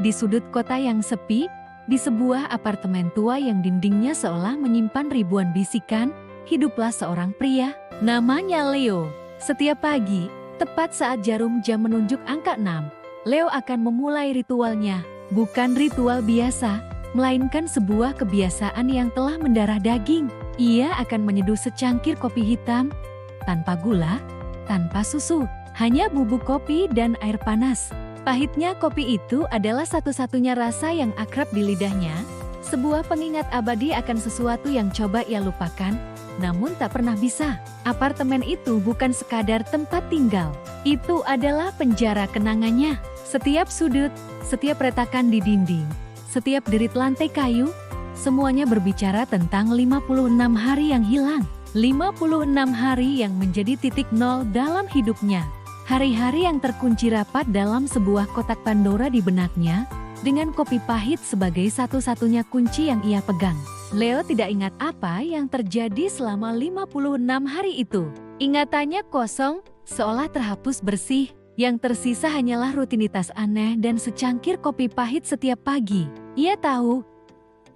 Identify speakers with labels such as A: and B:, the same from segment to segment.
A: Di sudut kota yang sepi, di sebuah apartemen tua yang dindingnya seolah menyimpan ribuan bisikan, hiduplah seorang pria, namanya Leo. Setiap pagi, tepat saat jarum jam menunjuk angka 6, Leo akan memulai ritualnya. Bukan ritual biasa, melainkan sebuah kebiasaan yang telah mendarah daging. Ia akan menyeduh secangkir kopi hitam, tanpa gula, tanpa susu, hanya bubuk kopi dan air panas. Pahitnya kopi itu adalah satu-satunya rasa yang akrab di lidahnya, sebuah pengingat abadi akan sesuatu yang coba ia lupakan, namun tak pernah bisa. Apartemen itu bukan sekadar tempat tinggal, itu adalah penjara kenangannya. Setiap sudut, setiap retakan di dinding, setiap derit lantai kayu, semuanya berbicara tentang 56 hari yang hilang. 56 hari yang menjadi titik nol dalam hidupnya. Hari-hari yang terkunci rapat dalam sebuah kotak Pandora di benaknya, dengan kopi pahit sebagai satu-satunya kunci yang ia pegang. Leo tidak ingat apa yang terjadi selama 56 hari itu. Ingatannya kosong, seolah terhapus bersih. Yang tersisa hanyalah rutinitas aneh dan secangkir kopi pahit setiap pagi. Ia tahu,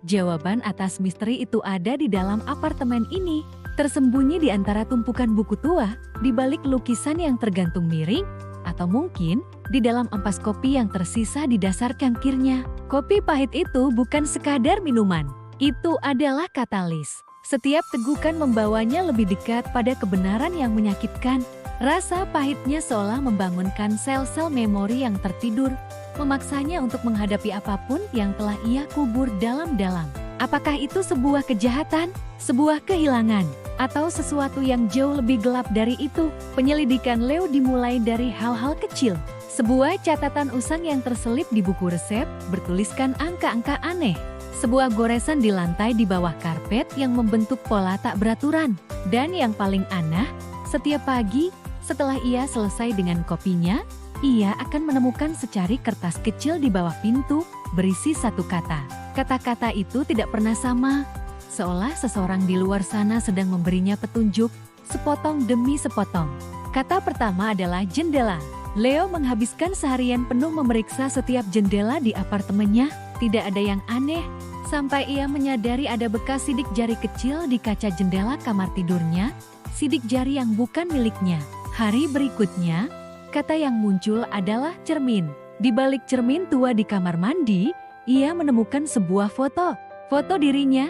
A: jawaban atas misteri itu ada di dalam apartemen ini. Tersembunyi di antara tumpukan buku tua, di balik lukisan yang tergantung miring, atau mungkin di dalam ampas kopi yang tersisa di dasar cangkirnya. Kopi pahit itu bukan sekadar minuman, itu adalah katalis. Setiap tegukan membawanya lebih dekat pada kebenaran yang menyakitkan. Rasa pahitnya seolah membangunkan sel-sel memori yang tertidur, memaksanya untuk menghadapi apapun yang telah ia kubur dalam-dalam. Apakah itu sebuah kejahatan, sebuah kehilangan, atau sesuatu yang jauh lebih gelap dari itu? Penyelidikan Leo dimulai dari hal-hal kecil. Sebuah catatan usang yang terselip di buku resep bertuliskan angka-angka aneh. Sebuah goresan di lantai di bawah karpet yang membentuk pola tak beraturan. Dan yang paling aneh, setiap pagi, setelah ia selesai dengan kopinya, ia akan menemukan secari kertas kecil di bawah pintu, berisi satu kata. Kata-kata itu tidak pernah sama, seolah seseorang di luar sana sedang memberinya petunjuk, sepotong demi sepotong. Kata pertama adalah jendela. Leo menghabiskan seharian penuh memeriksa setiap jendela di apartemennya, tidak ada yang aneh, sampai ia menyadari ada bekas sidik jari kecil di kaca jendela kamar tidurnya, sidik jari yang bukan miliknya. Hari berikutnya, kata yang muncul adalah cermin. Di balik cermin tua di kamar mandi, ia menemukan sebuah foto. Foto dirinya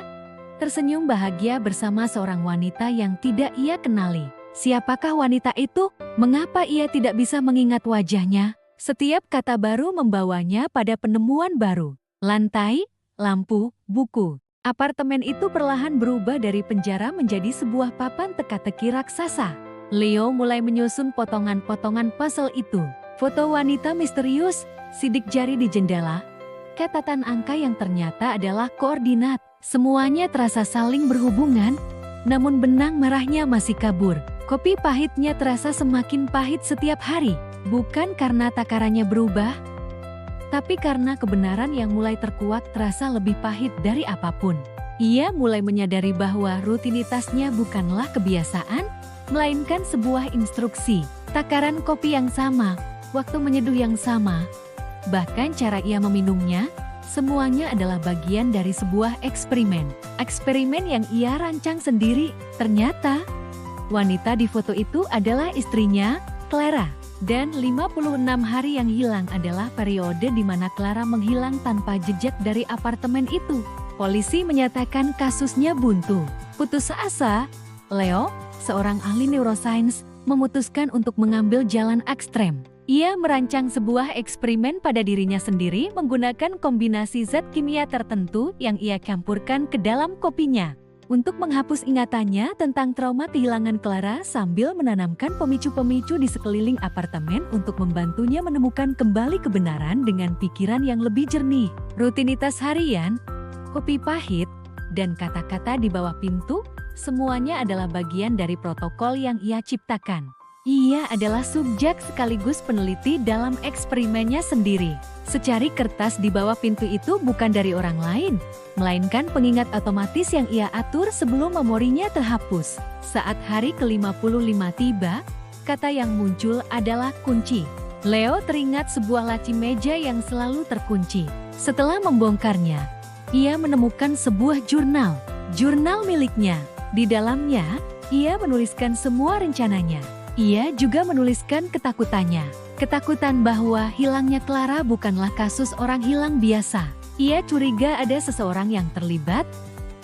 A: tersenyum bahagia bersama seorang wanita yang tidak ia kenali. Siapakah wanita itu? Mengapa ia tidak bisa mengingat wajahnya? Setiap kata baru membawanya pada penemuan baru. Lantai, lampu, buku. Apartemen itu perlahan berubah dari penjara menjadi sebuah papan teka-teki raksasa. Leo mulai menyusun potongan-potongan puzzle itu. Foto wanita misterius, sidik jari di jendela, catatan angka yang ternyata adalah koordinat. Semuanya terasa saling berhubungan, namun benang merahnya masih kabur. Kopi pahitnya terasa semakin pahit setiap hari, bukan karena takarannya berubah, tapi karena kebenaran yang mulai terkuak terasa lebih pahit dari apapun. Ia mulai menyadari bahwa rutinitasnya bukanlah kebiasaan, melainkan sebuah instruksi. Takaran kopi yang sama, waktu menyeduh yang sama, bahkan cara ia meminumnya, semuanya adalah bagian dari sebuah eksperimen. Eksperimen yang ia rancang sendiri. Ternyata, wanita di foto itu adalah istrinya, Clara. Dan 56 hari yang hilang adalah periode di mana Clara menghilang tanpa jejak dari apartemen itu. Polisi menyatakan kasusnya buntu. Putus asa, Leo, seorang ahli neuroscience, memutuskan untuk mengambil jalan ekstrem. Ia merancang sebuah eksperimen pada dirinya sendiri menggunakan kombinasi zat kimia tertentu yang ia campurkan ke dalam kopinya. Untuk menghapus ingatannya tentang trauma kehilangan Clara sambil menanamkan pemicu-pemicu di sekeliling apartemen untuk membantunya menemukan kembali kebenaran dengan pikiran yang lebih jernih. Rutinitas harian, kopi pahit, dan kata-kata di bawah pintu, semuanya adalah bagian dari protokol yang ia ciptakan. Ia adalah subjek sekaligus peneliti dalam eksperimennya sendiri. Secari kertas di bawah pintu itu bukan dari orang lain, melainkan pengingat otomatis yang ia atur sebelum memorinya terhapus. Saat hari ke-55 tiba, kata yang muncul adalah kunci. Leo teringat sebuah laci meja yang selalu terkunci. Setelah membongkarnya, ia menemukan sebuah jurnal. Jurnal miliknya. Di dalamnya, ia menuliskan semua rencananya. Ia juga menuliskan ketakutannya. Ketakutan bahwa hilangnya Clara bukanlah kasus orang hilang biasa. Ia curiga ada seseorang yang terlibat,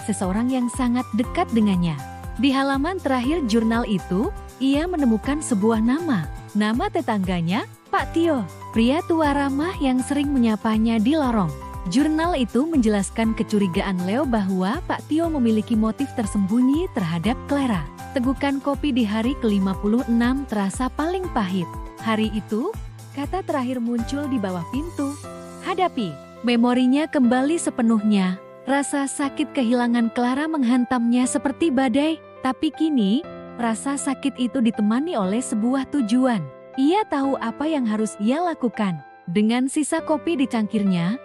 A: seseorang yang sangat dekat dengannya. Di halaman terakhir jurnal itu, ia menemukan sebuah nama. Nama tetangganya, Pak Tio, pria tua ramah yang sering menyapanya di lorong. Jurnal itu menjelaskan kecurigaan Leo bahwa Pak Tio memiliki motif tersembunyi terhadap Clara. Tegukan kopi di hari ke-56 terasa paling pahit. Hari itu, kata terakhir muncul di bawah pintu. Hadapi. Memorinya kembali sepenuhnya. Rasa sakit kehilangan Clara menghantamnya seperti badai. Tapi kini, rasa sakit itu ditemani oleh sebuah tujuan. Ia tahu apa yang harus ia lakukan. Dengan sisa kopi di cangkirnya,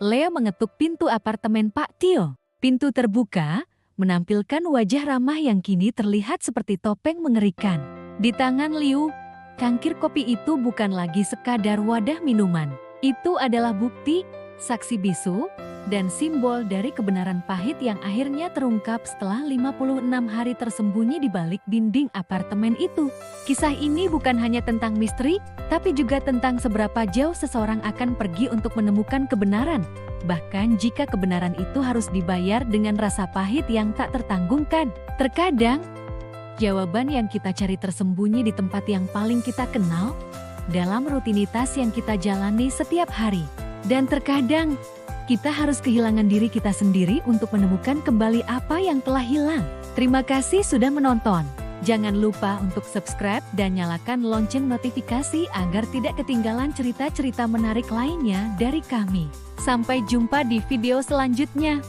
A: Leo mengetuk pintu apartemen Pak Tio. Pintu terbuka, menampilkan wajah ramah yang kini terlihat seperti topeng mengerikan. Di tangan Liu, cangkir kopi itu bukan lagi sekadar wadah minuman. Itu adalah bukti, saksi bisu, dan simbol dari kebenaran pahit yang akhirnya terungkap setelah 56 hari tersembunyi di balik dinding apartemen itu. Kisah ini bukan hanya tentang misteri, tapi juga tentang seberapa jauh seseorang akan pergi untuk menemukan kebenaran. Bahkan jika kebenaran itu harus dibayar dengan rasa pahit yang tak tertanggungkan. Terkadang, jawaban yang kita cari tersembunyi di tempat yang paling kita kenal, dalam rutinitas yang kita jalani setiap hari. Dan terkadang, kita harus kehilangan diri kita sendiri untuk menemukan kembali apa yang telah hilang. Terima kasih sudah menonton. Jangan lupa untuk subscribe dan nyalakan lonceng notifikasi agar tidak ketinggalan cerita-cerita menarik lainnya dari kami. Sampai jumpa di video selanjutnya.